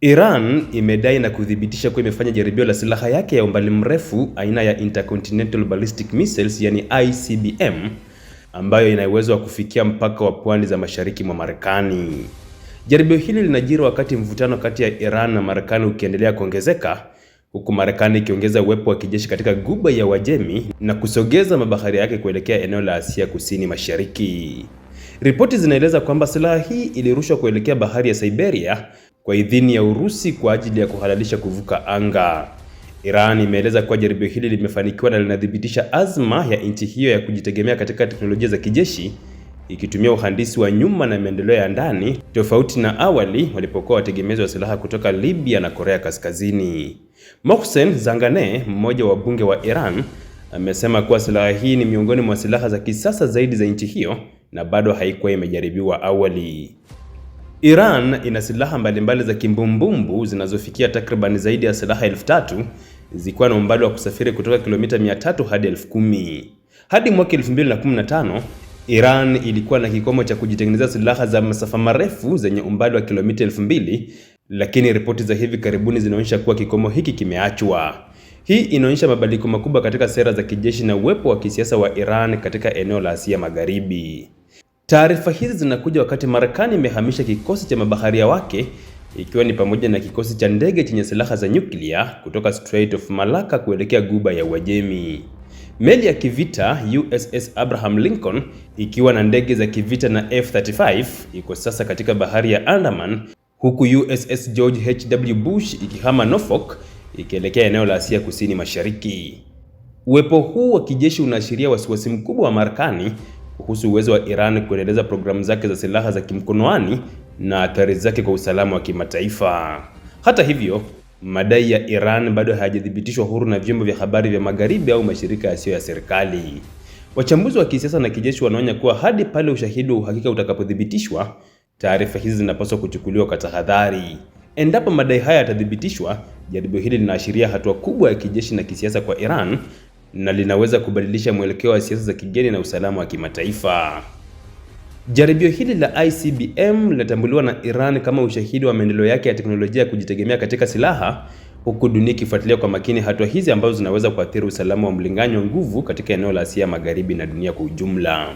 Iran imedai na kuthibitisha kuwa imefanya jaribio la silaha yake ya umbali mrefu aina ya Intercontinental Ballistic Missiles, yani ICBM, ambayo ina uwezo wa kufikia mpaka wa pwani za mashariki mwa Marekani. Jaribio hili linajiri wakati mvutano kati ya Iran na Marekani ukiendelea kuongezeka, huku Marekani ikiongeza uwepo wa kijeshi katika Ghuba ya Uajemi na kusogeza mabahari yake kuelekea eneo la Asia Kusini Mashariki. Ripoti zinaeleza kwamba silaha hii ilirushwa kuelekea bahari ya Siberia kwa idhini ya Urusi kwa ajili ya kuhalalisha kuvuka anga. Iran imeeleza kuwa jaribio hili limefanikiwa na linathibitisha azma ya nchi hiyo ya kujitegemea katika teknolojia za kijeshi, ikitumia uhandisi wa nyuma na maendeleo ya ndani, tofauti na awali walipokuwa wategemezi wa silaha kutoka Libya na Korea Kaskazini. Mohsen Zanganeh, mmoja wa bunge wa Iran, amesema kuwa silaha hii ni miongoni mwa silaha za kisasa zaidi za nchi hiyo na bado haikuwa imejaribiwa awali. Iran ina silaha mbalimbali za kimbumbumbu zinazofikia takriban zaidi ya silaha 3,000 zikiwa na umbali wa kusafiri kutoka kilomita 300 hadi 10,000. Hadi mwaka 2015, Iran ilikuwa na kikomo cha kujitengenezea silaha za masafa marefu zenye umbali wa kilomita 2,000, lakini ripoti za hivi karibuni zinaonyesha kuwa kikomo hiki kimeachwa. Hii inaonyesha mabadiliko makubwa katika sera za kijeshi na uwepo wa kisiasa wa Iran katika eneo la Asia Magharibi. Taarifa hizi zinakuja wakati Marekani imehamisha kikosi cha mabaharia wake, ikiwa ni pamoja na kikosi cha ndege chenye silaha za nyuklia kutoka Strait of Malacca kuelekea Ghuba ya Uajemi. Meli ya kivita USS Abraham Lincoln ikiwa na ndege za kivita na F-35 iko sasa katika bahari ya Andaman, huku USS George H.W. Bush ikihama Norfolk ikielekea eneo la Asia Kusini Mashariki. Uwepo huu wa kijeshi unaashiria wasiwasi mkubwa wa Marekani kuhusu uwezo wa Iran kuendeleza programu zake za silaha za kimkonoani na athari zake kwa usalama wa kimataifa. Hata hivyo, madai ya Iran bado hayajathibitishwa huru na vyombo vya habari vya Magharibi au mashirika yasiyo ya serikali. Wachambuzi wa kisiasa na kijeshi wanaonya kuwa hadi pale ushahidi wa uhakika utakapothibitishwa, taarifa hizi zinapaswa kuchukuliwa kwa tahadhari. Endapo madai haya yatathibitishwa, jaribio hili linaashiria hatua kubwa ya kijeshi na kisiasa kwa Iran na linaweza kubadilisha mwelekeo wa siasa za kigeni na usalama wa kimataifa. Jaribio hili la ICBM linatambuliwa na Iran kama ushahidi wa maendeleo yake ya teknolojia ya kujitegemea katika silaha, huku dunia ikifuatilia kwa makini hatua hizi ambazo zinaweza kuathiri usalama wa mlinganyo wa nguvu katika eneo la Asia Magharibi na dunia kwa ujumla.